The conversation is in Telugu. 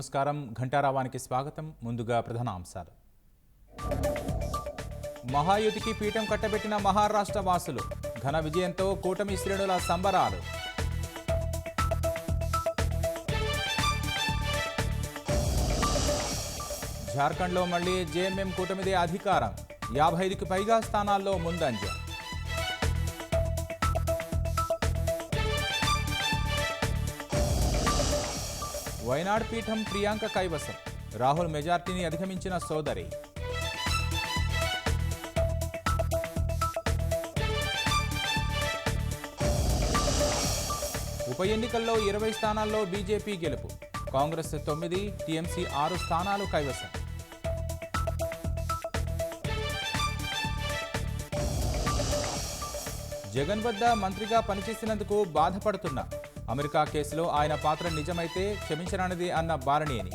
నమస్కారం. ఘంటారావానికి స్వాగతం. ముందుగా ప్రధాన అంశాలు. మహాయుతికి పీఠం కట్టబెట్టిన మహారాష్ట్ర వాసులు. ఘన విజయంతో కూటమి శ్రేణుల సంబరాలు. జార్ఖండ్లో మళ్లీ జేఎంఎం కూటమిదే అధికారం. 55కి పైగా స్థానాల్లో ముందంజ. వైనాడ్ పీఠం ప్రియాంక కైవసం. రాహుల్ మెజార్టీని అధిగమించిన సోదరి. ఉప ఎన్నికల్లో 20 స్థానాల్లో బీజేపీ గెలుపు. కాంగ్రెస్ 9, టీఎంసీ 6 స్థానాలు కైవసం. జగన్ వద్ద మంత్రిగా పనిచేసినందుకు బాధపడుతున్న అమెరికా కేసులో ఆయన పాత్ర నిజమైతే క్షమించరానిది అన్న బారణియని.